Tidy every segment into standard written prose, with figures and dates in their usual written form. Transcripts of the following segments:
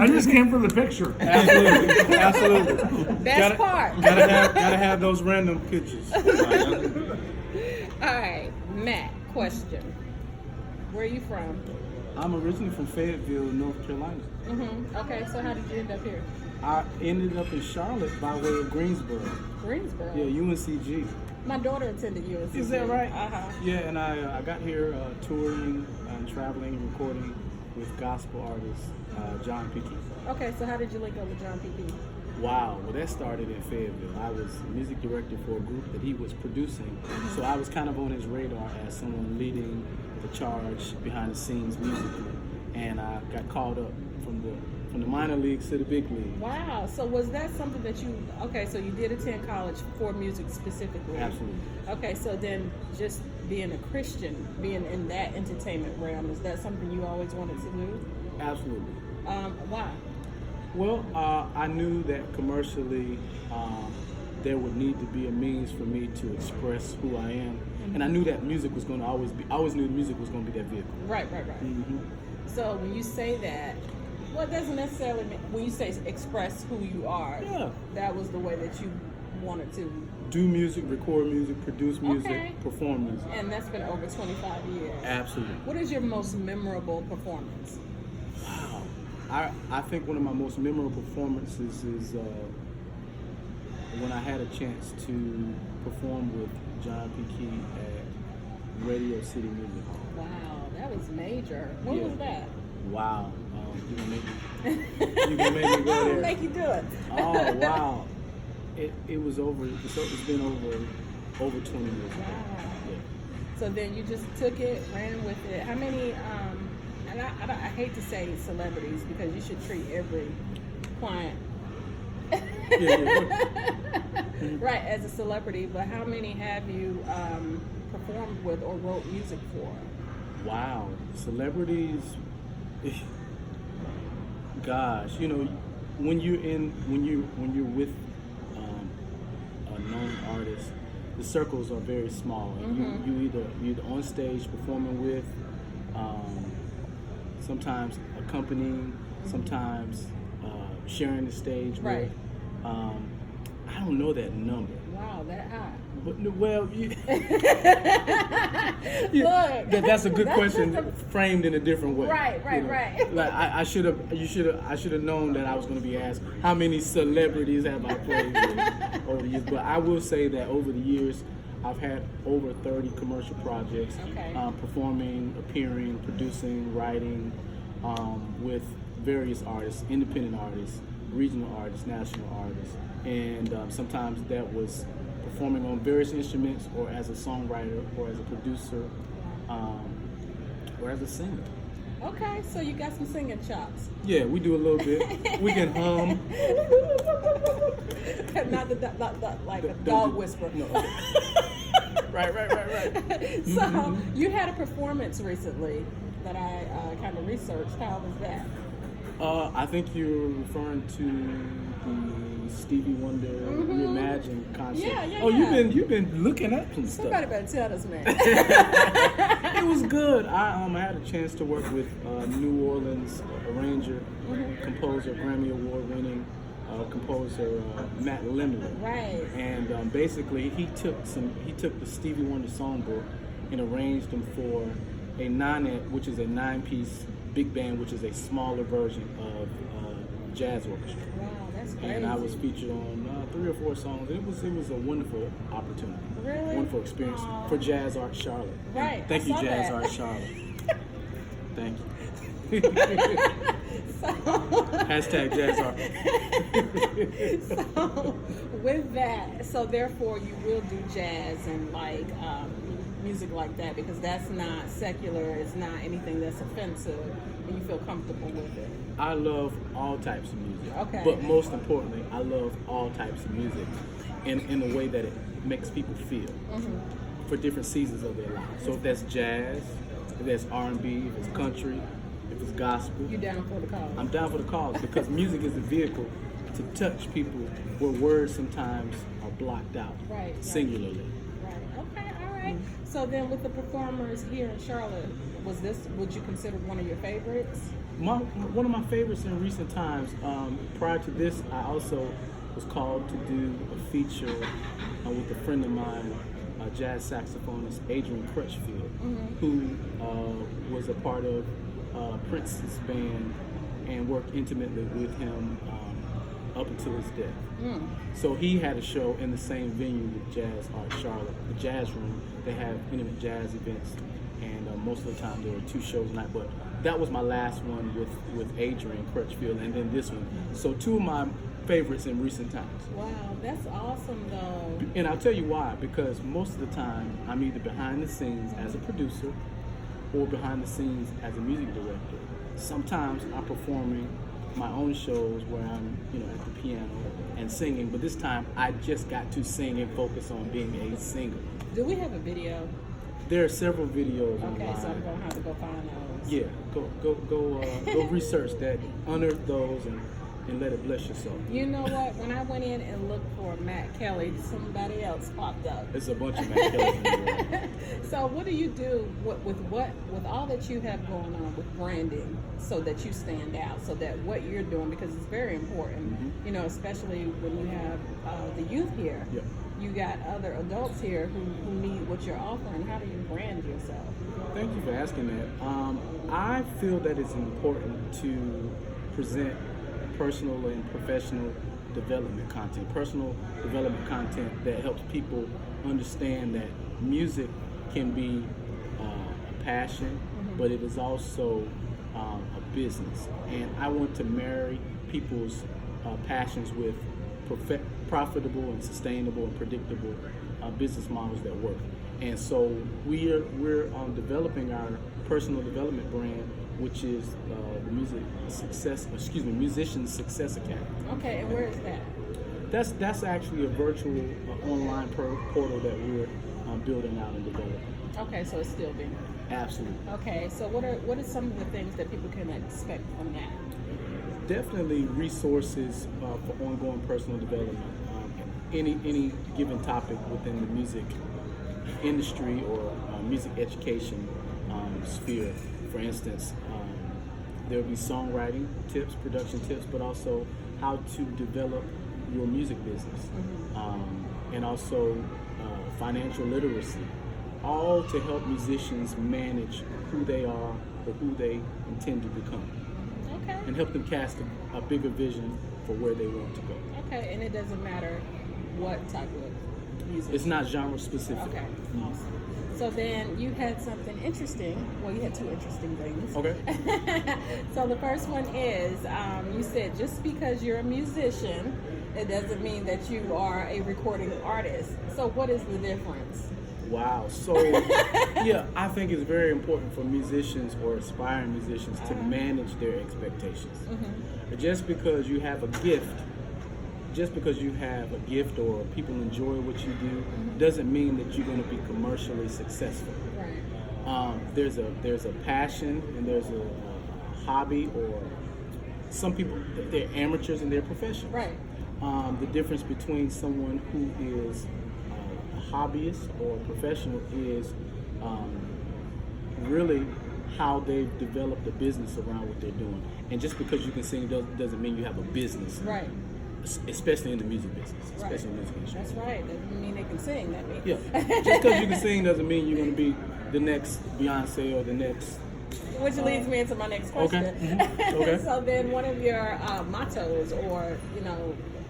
I just came for the picture. Absolutely, absolutely. Best part. Gotta have those random pictures. All right, Matt, question. Where are you from? I'm originally from Fayetteville, North Carolina. Okay, so how did you end up here? I ended up in Charlotte by way of Greensboro. Greensboro? Yeah, UNCG. My daughter attended UNCG. Is that right? Uh-huh. Yeah, and I got here touring and traveling and recording with gospel artist John P. Okay, so how did you link up with John P.P.? Wow, well that started in Fayetteville. I was music director for a group that he was producing, so I was kind of on his radar as someone leading the charge behind the scenes musically, and I got called up from the minor leagues to the big league. Wow, so was that something that so you did attend college for music specifically? Absolutely. Okay, so then just being a Christian, being in that entertainment realm, is that something you always wanted to do? Absolutely. Why? Well, I knew that commercially there would need to be a means for me to express who I am, and I knew that music was going to always knew music was going to be that vehicle. Right. So when you say that, well, it doesn't necessarily mean, when you say express who you are, that was the way that you wanted to do music, record music, produce music, perform music. And that's been over 25 years. Absolutely. What is your most memorable performance? Wow. I think one of my most memorable performances is when I had a chance to perform with John P. Key at Radio City Music Hall. Wow, that was major. When was that? Wow. You gonna make me go there. Make you do it. Oh wow. It was over. It's been over 20 years. Wow. Yeah. So then you just took it, ran with it. How many? And I hate to say celebrities because you should treat every client right as a celebrity. But how many have you performed with or wrote music for? Wow, celebrities. Gosh, when you're with a known artist, the circles are very small. And you either on stage performing with, sometimes accompanying, sometimes sharing the stage with. I don't know that number. Wow, that high. But that's a good question framed in a different way. Right. Like I should have known that I was going to be asked how many celebrities have I played with over the years. But I will say that over the years, I've had over 30 commercial projects, performing, appearing, producing, writing with various artists, independent artists, regional artists, national artists, and sometimes that was performing on various instruments, or as a songwriter, or as a producer, or as a singer. Okay, so you got some singing chops. Yeah, we do a little bit. We can hum. Not like a dog whisperer. No. Right. So you had a performance recently that I kind of researched. How was that? I think you're referring to the Stevie Wonder Reimagine concert. Yeah. Oh, you've been looking at some stuff. Somebody better tell this man. It was good. I had a chance to work with New Orleans arranger, composer, Grammy Award winning composer Matt Lemon. Right. And basically he took the Stevie Wonder songbook and arranged them for a which is a 9-piece big band, which is a smaller version of jazz orchestra. Wow, that's crazy. And I was featured on 3 or 4 songs. It was a wonderful opportunity. Really? Wonderful experience for Jazz Art Charlotte. Right. Thank you, Jazz Art Charlotte. Thank you. Hashtag Jazz Art. So with that, so therefore you will do jazz and like music like that, because that's not secular, it's not anything that's offensive, and you feel comfortable with it. I love all types of music. Okay. But most importantly, I love all types of music in a way that it makes people feel for different seasons of their lives. So if that's jazz, if that's R&B, if it's country, if it's gospel. You down for the cause? I'm down for the cause because music is a vehicle to touch people where words sometimes are blocked out singularly. Right. Okay. All right. So then, with the performers here in Charlotte, would you consider one of your favorites? One of my favorites in recent times. Prior to this, I also was called to do a feature with a friend of mine, jazz saxophonist Adrian Crutchfield, who was a part of Prince's band and worked intimately with him up until his death. So he had a show in the same venue with Jazz Art Charlotte, the Jazz Room. They have intimate jazz events, and most of the time there are 2 shows a night. But that was my last one with Adrian Crutchfield, and then this one. So 2 of my favorites in recent times. Wow, that's awesome though. And I'll tell you why, because most of the time I'm either behind the scenes as a producer or behind the scenes as a music director. Sometimes I'm performing my own shows where I'm, at the piano and singing, but this time I just got to sing and focus on being a singer. Do we have a video? There are several videos online. Okay, so I'm gonna have to go find those. Yeah, go research that, unearth those, and let it bless your soul. You know what? When I went in and looked for Matt Kelly, somebody else popped up. It's a bunch of Matt Kellys in there. So what do you do with all that you have going on with branding, so that you stand out, so that what you're doing, because it's very important, especially when you have the youth here. Yep. You got other adults here who need what you're offering. How do you brand yourself? Thank you for asking that. I feel that it's important to present personal and professional development content, personal development content that helps people understand that music can be a passion, but it is also a business. And I want to marry people's passions with profitable and sustainable and predictable business models that work. And so we're developing our personal development brand, which is the Musician Success Academy. Okay, and where is that? That's actually a virtual online portal that we're building out and developing. Okay, so it's still being. Absolutely. Okay, so what are some of the things that people can expect from that? Definitely resources for ongoing personal development. Any given topic within the music industry or music education sphere. For instance, there will be songwriting tips, production tips, but also how to develop your music business, and also financial literacy, all to help musicians manage who they are or who they intend to become. Okay. And help them cast a bigger vision for where they want to go. Okay, and it doesn't matter what type of music. It's not genre specific. Okay, awesome. So then you had something interesting. Well, you had 2 interesting things. Okay. So the first one is, you said just because you're a musician, it doesn't mean that you are a recording artist. So what is the difference? Wow. So, yeah, I think it's very important for musicians or aspiring musicians to manage their expectations. Just because you have a gift, or people enjoy what you do, doesn't mean that you're going to be commercially successful. Right. There's a passion and there's a hobby, or some people, they're amateurs in their profession. Right. The difference between someone who is a hobbyist or a professional is really how they've developed a business around what they're doing. And just because you can sing doesn't mean you have a business. Right. Especially in the music business, especially in the music industry. That's right. That doesn't mean they can sing. That means. Yeah. Just because you can sing doesn't mean you're going to be the next Beyonce or the next. Which leads me into my next question. Okay. Okay. So then, one of your mottos, or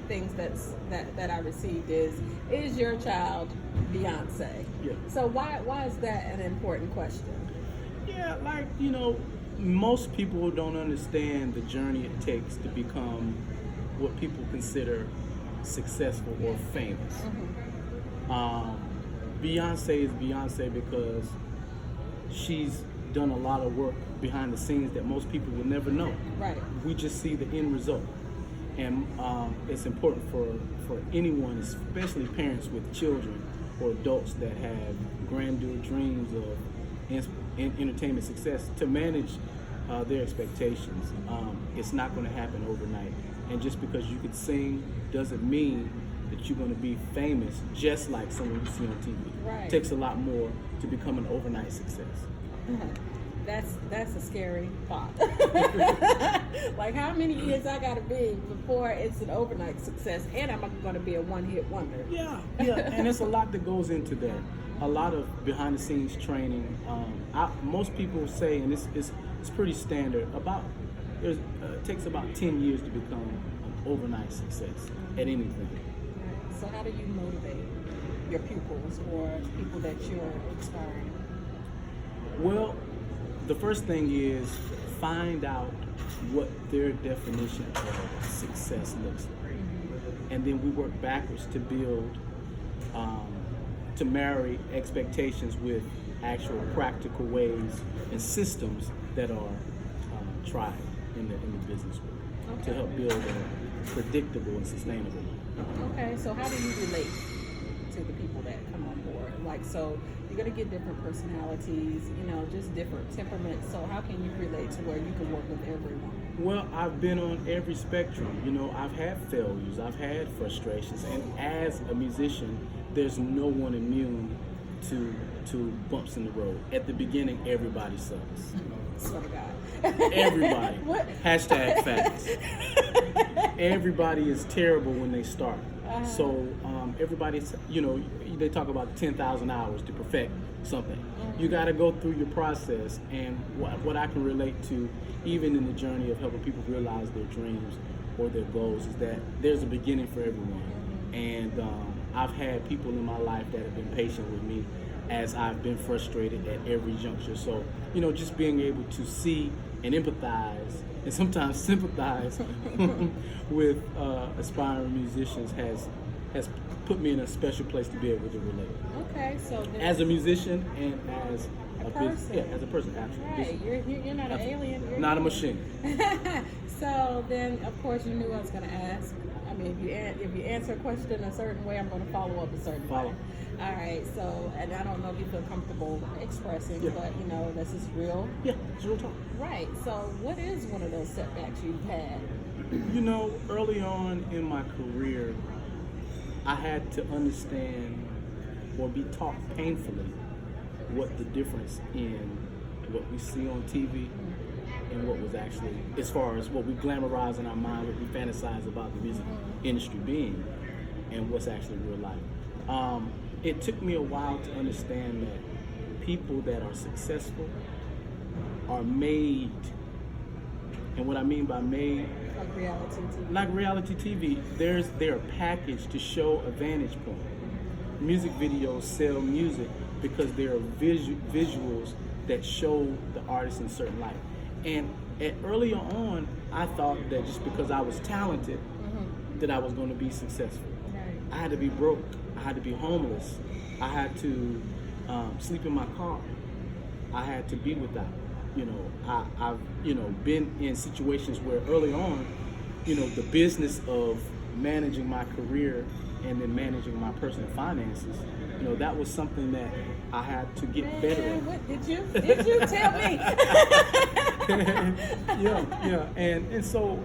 things that I received is your child Beyonce? Yeah. So why is that an important question? Yeah, most people don't understand the journey it takes to become what people consider successful or famous. Beyonce is Beyonce because she's done a lot of work behind the scenes that most people will never know. Right. We just see the end result. And it's important for anyone, especially parents with children or adults that have grandeur dreams of entertainment success, to manage their expectations. It's not going to happen overnight. And just because you can sing doesn't mean that you're going to be famous just like someone you see on TV. Right. It takes a lot more to become an overnight success. That's a scary thought. Like, how many years I gotta be before it's an overnight success, and I'm gonna be a one-hit wonder? Yeah, and it's a lot that goes into that. A lot of behind-the-scenes training. Most people say, and it's pretty standard. It takes about 10 years to become an overnight success at anything. So how do you motivate your pupils or people that you're inspiring? Well, the first thing is find out what their definition of success looks like. And then we work backwards to build, to marry expectations with actual practical ways and systems that are tried in the business world to help build a predictable and sustainable. Okay, so how do you relate to the people that come on board? Like, so you're going to get different personalities, just different temperaments. So how can you relate to where you can work with everyone? Well, I've been on every spectrum. I've had failures, I've had frustrations, and as a musician, there's no one immune to bumps in the road. At the beginning, everybody sucks. Swear to God. Everybody. What? Hashtag facts. Everybody is terrible when they start. So everybody's, they talk about 10,000 hours to perfect something. You got to go through your process, and what I can relate to, even in the journey of helping people realize their dreams or their goals, is that there's a beginning for everyone. And I've had people in my life that have been patient with me as I've been frustrated at every juncture. So, just being able to see and empathize and sometimes sympathize with aspiring musicians has put me in a special place to be able to relate. Okay, so as a musician and as a person. As a person, absolutely. Right, you're not an alien. You're not a machine. So then, of course, you knew I was going to ask. I mean, if you answer a question a certain way, I'm going to follow up a certain way. All right, so, and I don't know if you feel comfortable expressing, but, this is real. Yeah, it's real talk. Right, so what is one of those setbacks you've had? Early on in my career, I had to understand or be taught painfully what the difference in what we see on TV and what was actually, as far as what we glamorize in our mind, what we fantasize about the music industry being, and what's actually real life. It took me a while to understand that people that are successful are made, and what I mean by made, like reality TV. Like reality TV, they're packaged to show a vantage point. Music videos sell music because there are visuals that show the artist in a certain light. And earlier on, I thought that just because I was talented, that I was going to be successful. Right. I had to be broke. I had to be homeless. I had to sleep in my car. I had to be without. I've been in situations where early on, the business of managing my career and then managing my personal finances, that was something that I had to get better at. What did you tell me? Yeah, and so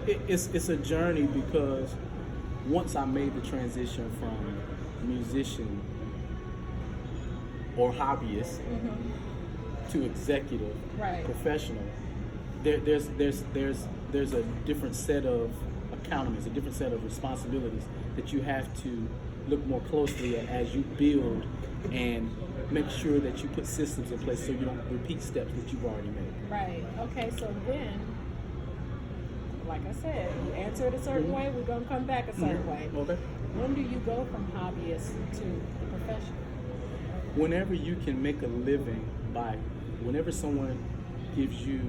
it's a journey, because once I made the transition from musician or hobbyist to executive, professional, there's a different set of accountments, a different set of responsibilities that you have to look more closely at as you build and make sure that you put systems in place so you don't repeat steps that you've already made. Right. Okay, so then, like I said, you answer it a certain way, we're going to come back a certain way. Okay. When do you go from hobbyist to the profession? Whenever you can make a living whenever someone gives you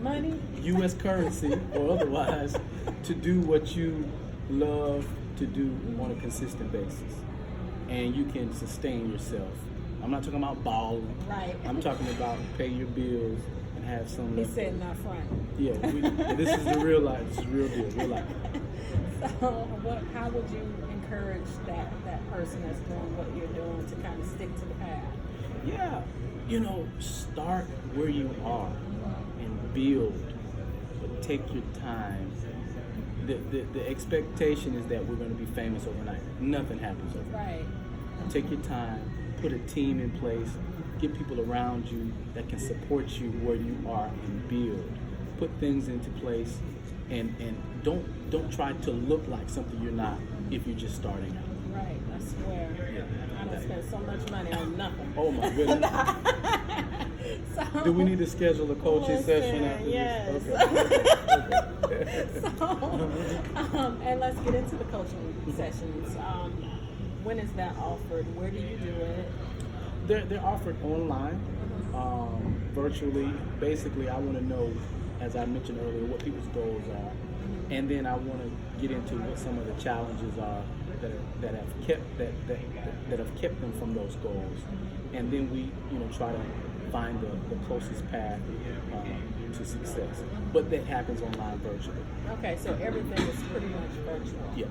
money, U.S. currency or otherwise, to do what you love to do on a consistent basis, and you can sustain yourself. I'm not talking about balling. Right. I'm talking about pay your bills and have some. He's sitting up front. Yeah, this is the real life. This is real deal, real life. So, how would you encourage that person that's doing what you're doing to kind of stick to the path? Yeah, start where you are and build, but take your time. The expectation is that we're going to be famous overnight. Nothing happens overnight. Right. Take your time, put a team in place, get people around you that can support you where you are and build. Put things into place, and don't try to look like something you're not if you're just starting out. Right, I swear. Yeah. I don't spend so much money on nothing. Oh my goodness. So, Do we need to schedule a coaching session after yes. this? Okay. So, and let's get into the coaching sessions. When is that offered? Where do you do it? They're offered online, virtually. Basically, I want to know, as I mentioned earlier, what people's goals are, and then I want to get into what some of the challenges are that have kept them from those goals, and then we try to find the closest path to success. But that happens online virtually. Okay, so everything is pretty much virtual. Yeah.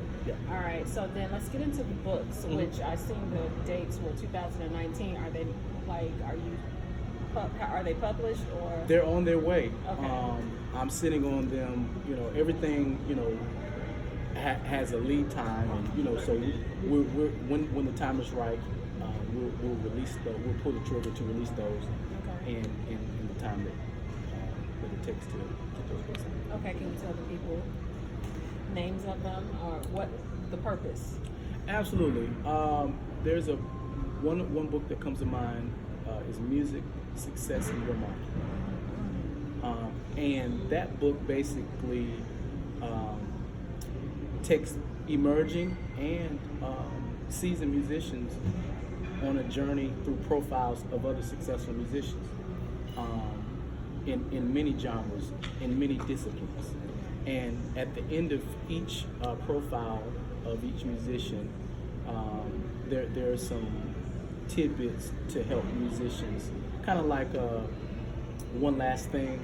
All right, so then let's get into the books, which I seen the dates were 2019. Are they are they published or? They're on their way. Okay. I'm sitting on them. Everything has a lead time, and so we're when the time is right, we'll release we'll pull the trigger to release those, Okay. in the time that it takes to get those books out. Okay, can you tell the people names of them or what the purpose? Absolutely. There's one book that comes to mind is Music, Success, and Your Mind. And that book basically takes emerging and seasoned musicians on a journey through profiles of other successful musicians in many genres, in many disciplines. And at the end of each profile of each musician, there are some tidbits to help musicians, kind of like one last thing,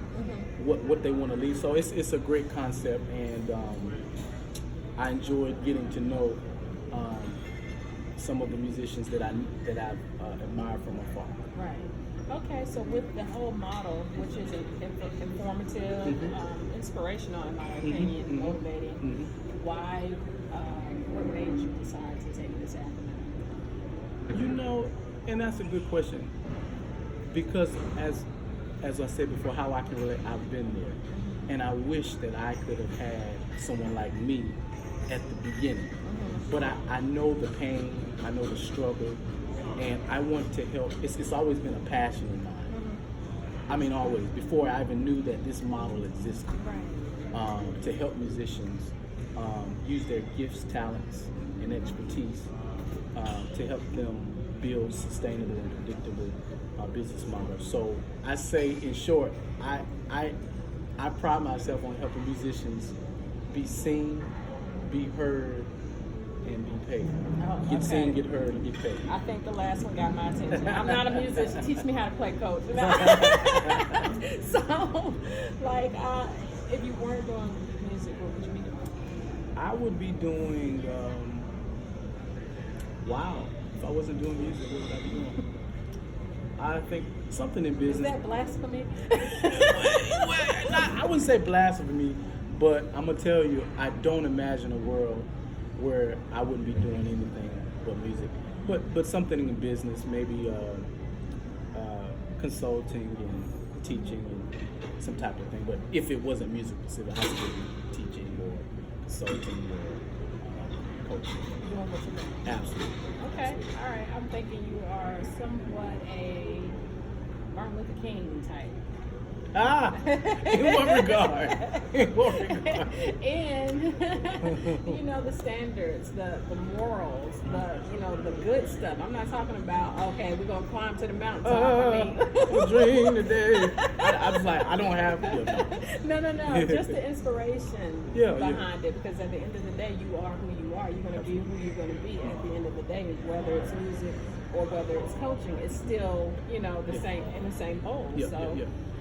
what they want to leave. So it's a great concept, and I enjoyed getting to know some of the musicians that I've admired from afar. Right. Okay, so with the whole model, which is informative, inspirational in my opinion, motivating, why, what made you decide to take this acronym? And that's a good question, because as I said before, how I can relate, I've been there, and I wish that I could have had someone like me at the beginning. But I know the pain, I know the struggle, and I want to help. It's always been a passion of mine. I mean, always, before I even knew that this model existed. Right. To help musicians use their gifts, talents, and expertise to help them build sustainable and predictable business models. So I say, in short, I pride myself on helping musicians be seen, be heard, and be paid. Get seen, get heard, and get paid. I think the last one got my attention. I'm not a musician. Teach me how to play coach. So, like, if you weren't doing music, what would you be doing? I would be doing, if I wasn't doing music, what would I be doing? I think something in business. Is that blasphemy? I wouldn't say blasphemy, but I'm going to tell you, I don't imagine a world where I wouldn't be doing anything but music. But something in business, maybe consulting and teaching and some type of thing. But if it wasn't music specific, I would be teaching or consulting or coaching. Doing what you do. Absolutely. Okay, all right. I'm thinking you are somewhat a Martin Luther King type. In what regard? In what regard? And the standards, the morals, the good stuff. I'm not talking about, okay, we're gonna climb to the mountaintop. Dream today. I was like, I don't have No. Just the inspiration behind it, because at the end of the day, you are who you are. You're gonna be who you're gonna be at the end of the day, whether it's music or whether it's coaching. It's still, the same in the same bowl.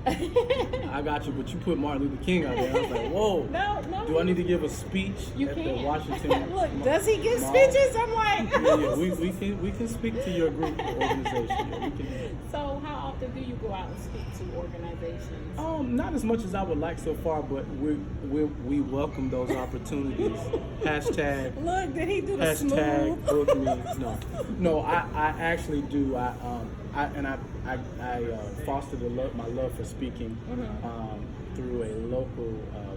I got you, but you put Martin Luther King out there. I was like, whoa. No. Do I need to give a speech You at can. the Washington? Look, does he give speeches? I'm like, we can speak to your group or organization. Yeah, we can. So how often do you go out and speak to organizations? Not as much as I would like so far, but we welcome those opportunities. Hashtag. Look, did he do the Hashtag smooth? book me. No, I actually do. I I fostered my love for speaking through a local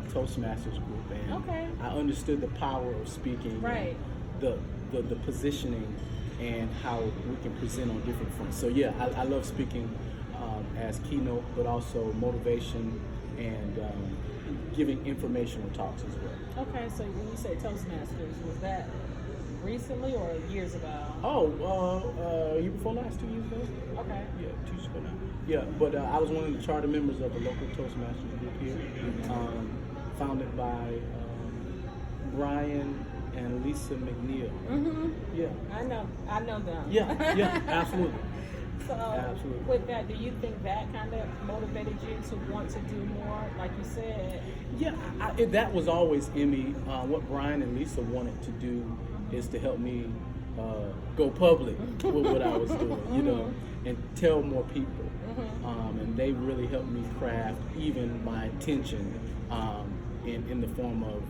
Toastmasters group, and Okay. I understood the power of speaking, Right. and the positioning, and how we can present on different fronts. So yeah, I love speaking as keynote, but also motivation and giving informational talks as well. Okay, so when you say Toastmasters, was that recently or years ago? Oh, year before last, 2 years ago? Okay. Yeah, 2 years ago now. Yeah, but I was one of the charter members of the local Toastmasters group here, founded by Brian and Lisa McNeil. Yeah. I know them. Yeah, absolutely. So Absolutely. with that, do you think that kind of motivated you to want to do more, like you said? Yeah, that was always in me. What Brian and Lisa wanted to do is to help me go public with what I was doing, you know, and tell more people. And they really helped me craft even my intention in the form of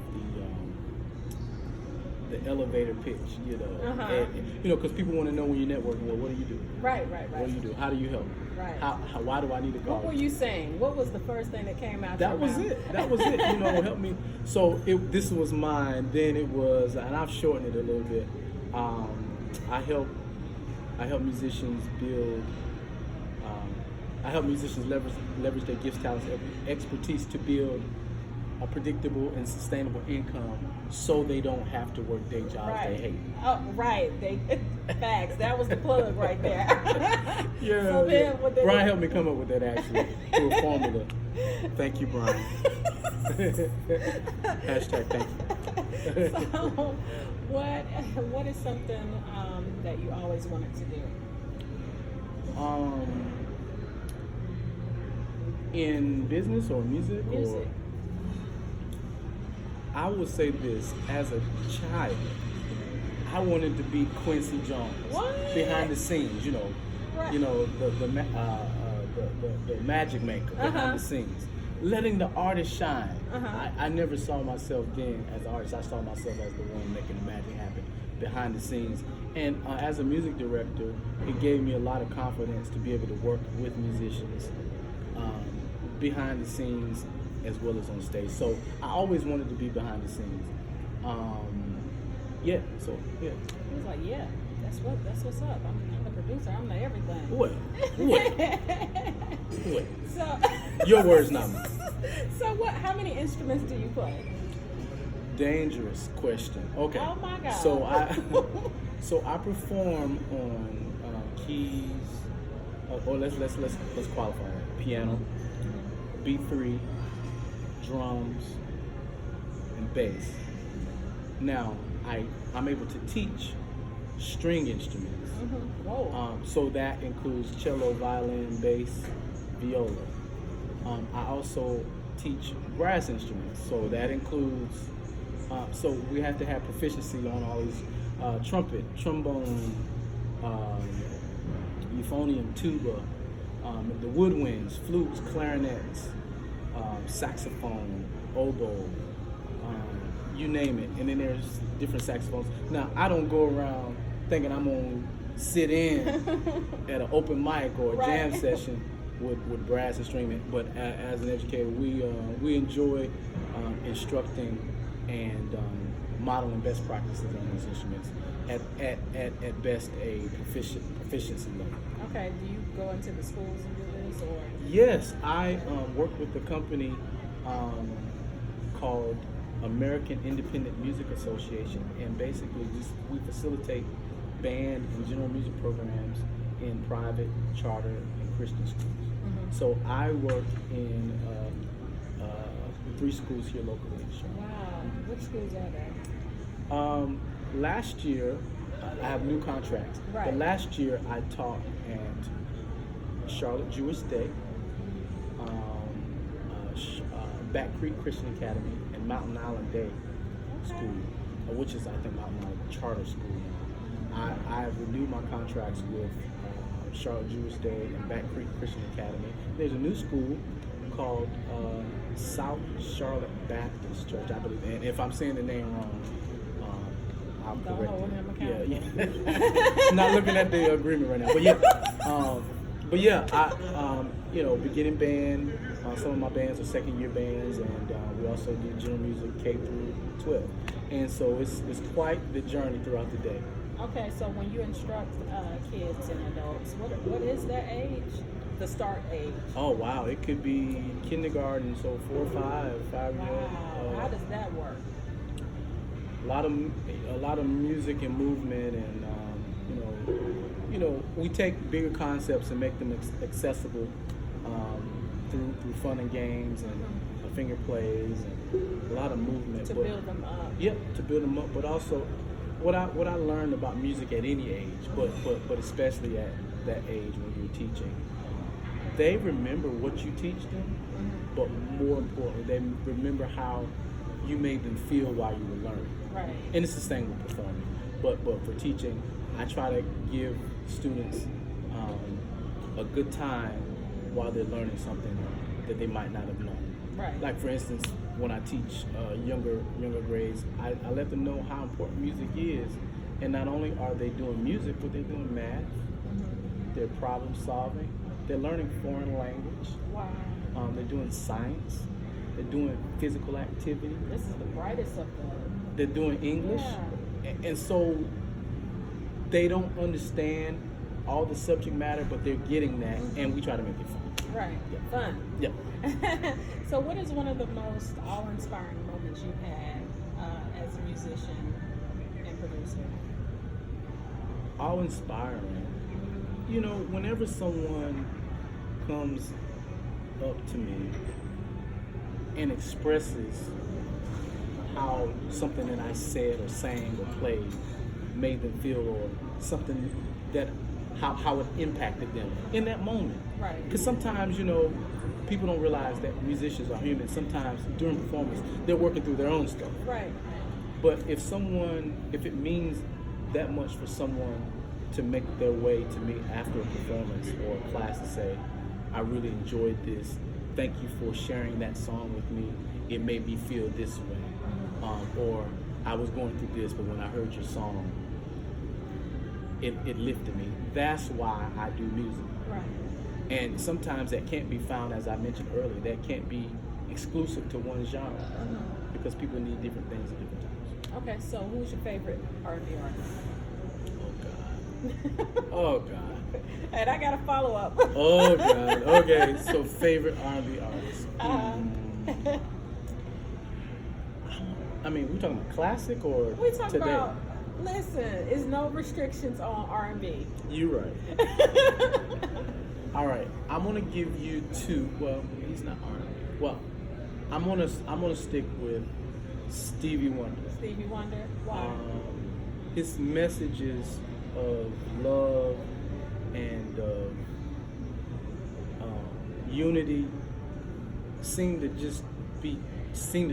the elevator pitch, you know. And, you know, because people want to know when you're networking. Well, what do you do? Right. What do you do? How do you help? Right. Why do I need to call? What were you saying? What was the first thing that came out? That was it. That was it. You know, help me. So this was mine. Then it was, and I've shortened it a little bit. I help musicians build. I help musicians leverage their gifts, talents, expertise to build a predictable and sustainable income, so they don't have to work day jobs they hate. Oh, right. Facts. That was the plug right there. Yeah. So then, Brian helped me come up with that actually through a formula. Thank you, Brian. Hashtag thank you. So, what is something that you always wanted to do? In business or music? Music. I would say this: as a child, I wanted to be Quincy Jones. What? Behind the scenes, you know, Right. you know the magic maker behind the scenes, letting the artist shine. I never saw myself then as an artist. I saw myself as the one making the magic happen behind the scenes. And as a music director, it gave me a lot of confidence to be able to work with musicians behind the scenes as well as on stage. So I always wanted to be behind the scenes. Yeah. He was like, yeah, that's what's up. I'm the producer. I'm the everything. Wait. So Your words, not mine. So how many instruments do you play? Dangerous question. Okay. Oh my God. So I perform on keys. Let's qualify that. Piano, B3, drums, and bass. Now I'm able to teach string instruments. Whoa. So that includes cello, violin, bass, viola. I also teach brass instruments. So that includes. So we have to have proficiency on all these trumpet, trombone, euphonium, tuba, the woodwinds, flutes, clarinets, saxophone, oboe, you name it. And then there's different saxophones. Now, I don't go around thinking I'm going to sit in at an open mic or a jam session with brass and string, but as an educator, we enjoy instructing and modeling best practices on these instruments at best a proficiency level. Okay. Do you go into the schools and do this, or? Yes, I work with a company called American Independent Music Association, and basically we facilitate band and general music programs in private, charter, and Christian schools. So I work in 3 schools here locally in Charlotte. Wow. Which schools are they? Last year, I have new contracts. Right. But last year I taught at Charlotte Jewish Day, Back Creek Christian Academy, and Mountain Island Day School, which is I think Mountain Island Charter School now. I have renewed my contracts with Charlotte Jewish Day and Back Creek Christian Academy. There's a new school called South Charlotte Baptist Church, I believe. And if I'm saying the name wrong, I'll correct it. Yeah. Not looking at the agreement right now, but yeah. But yeah, beginning band. Some of my bands are second year bands, and we also do general music K through 12. And so it's quite the journey throughout the day. Okay, so when you instruct kids and adults, what is their age? The start age? Oh wow, it could be kindergarten, so 4 or 5 year old. Wow, how does that work? A lot of music and movement, and we take bigger concepts and make them accessible through fun and games and finger plays and a lot of movement. To build them up. Yep, to build them up, but also what I learned about music at any age, but especially at that age when you're teaching, they remember what you teach them, but more importantly, they remember how you made them feel while you were learning. Right. And it's the same with performing. But for teaching, I try to give students a good time while they're learning something that they might not have known. Right. Like for instance, when I teach younger grades, I let them know how important music is. And not only are they doing music, but they're doing math, they're problem solving, they're learning foreign language. Wow. They're doing science, they're doing physical activity. This is the brightest of the... They're doing English. Yeah. And so they don't understand all the subject matter, but they're getting that, and we try to make it fun. Right. Yeah. Fun. Yeah. So what is one of the most awe-inspiring moments you've had as a musician and producer? Awe-inspiring. Whenever someone comes up to me and expresses how something that I said or sang or played made them feel, or something that how it impacted them in that moment. Right. Because sometimes, people don't realize that musicians are human. Sometimes during performance, they're working through their own stuff. Right. But if it means that much for someone to make their way to me after a performance or a class to say, I really enjoyed this, thank you for sharing that song with me, it made me feel this way. Or I was going through this, but when I heard your song, it lifted me. That's why I do music. Right. And sometimes that can't be found, as I mentioned earlier, that can't be exclusive to one genre, because people need different things at different times. Okay, so who's your favorite R&B artist? Oh God. And I got a follow-up. Oh God. Okay, so favorite R&B artist. I mean, we talking about classic or We talk today? about, listen, there's no restrictions on R&B. You're right. All right, I'm gonna give you two. Well, he's not R&B. Well, I'm gonna stick with Stevie Wonder. Stevie Wonder. Why? His messages of love and unity seem to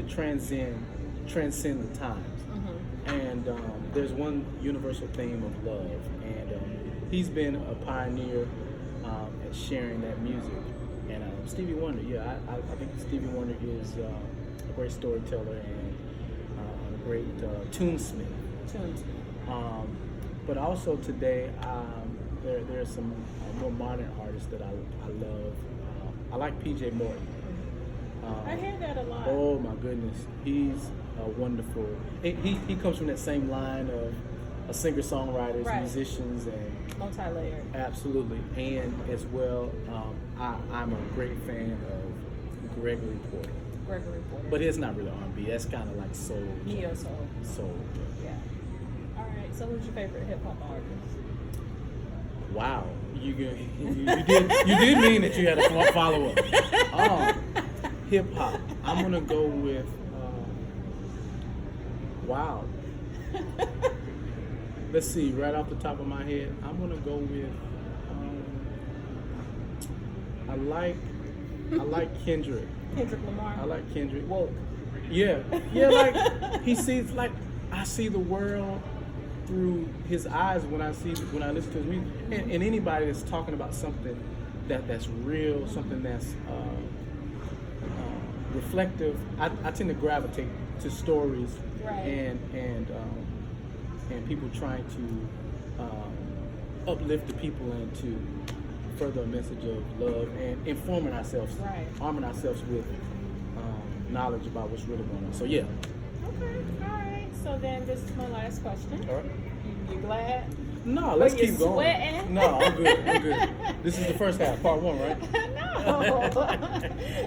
transcend the times. And there's one universal theme of love, and he's been a pioneer at sharing that music. And Stevie Wonder, yeah, I think Stevie Wonder is a great storyteller and a great tunesmith. But also today, there are some more modern artists that I love. I like P.J. Morton. I hear that a lot. Oh my goodness, he's wonderful. He comes from that same line of singer-songwriters, Right. musicians, and Multi-layered. absolutely. And as well, I'm a great fan of Gregory Porter. But it's not really R&B. That's kind of like soul. Neo soul. Soul. Yeah. All right. So, who's your favorite hip hop artist? Wow, you did mean that you had a follow up. Hip hop. I'm gonna go with. Wow. Let's see. Right off the top of my head, I'm gonna go with. I like Kendrick. Kendrick Lamar. I like Kendrick. Woke. Yeah. Like he sees, like I see the world through his eyes when I listen to his music. And anybody that's talking about something that's real, something that's reflective, I tend to gravitate to stories. Right. And people trying to uplift the people and to further a message of love and informing ourselves, Right. arming ourselves with knowledge about what's really going on. So yeah. Okay, all right. So then this is my last question. All right. You glad? No, let's Were you keep going. sweating? No, I'm good. I'm good. This is the first half, part one, right? No.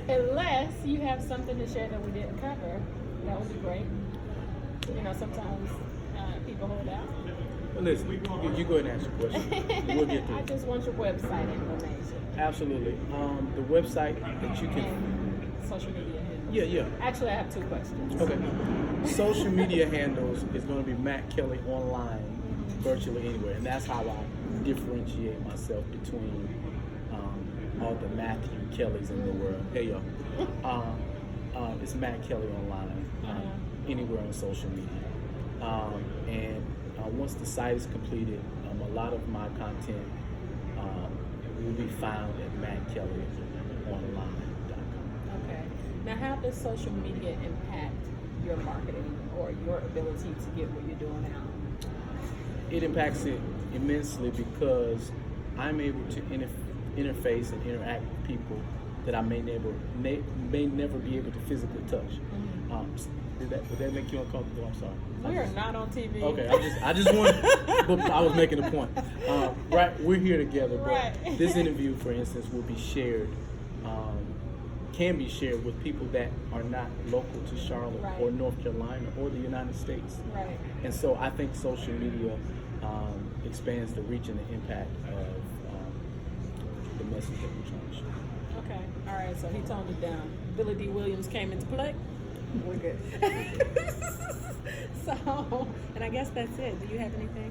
Unless you have something to share that we didn't cover, that would be great. You know, sometimes people hold out. Well, listen, you go ahead and ask your question. We'll get through I it. just want your website information. Absolutely. The website that you can. And social media handles. Yeah. Actually, I have two questions. Okay. Social media handles is going to be Matt Kelly online, virtually anywhere, and that's how I differentiate myself between all the Matthew Kellys in the world. Hey y'all. It's Matt Kelly online, anywhere on social media, and once the site is completed, a lot of my content will be found at mattkellyonline.com. Okay. Now, how does social media impact your marketing or your ability to get what you're doing out? It impacts it immensely because I'm able to interface and interact with people that I may never be able to physically touch. Would that make you uncomfortable? I'm sorry. We are not on TV. Okay, I just want. But I was making a point. Right, we're here together. But Right. this interview, for instance, will be shared. Can be shared with people that are not local to Charlotte Right. or North Carolina or the United States. Right. And so I think social media expands the reach and the impact of the message that we're trying to share. Okay. All right. So he toned it down. Billy D. Williams came into play. We're good. So, and I guess that's it. Do you have anything?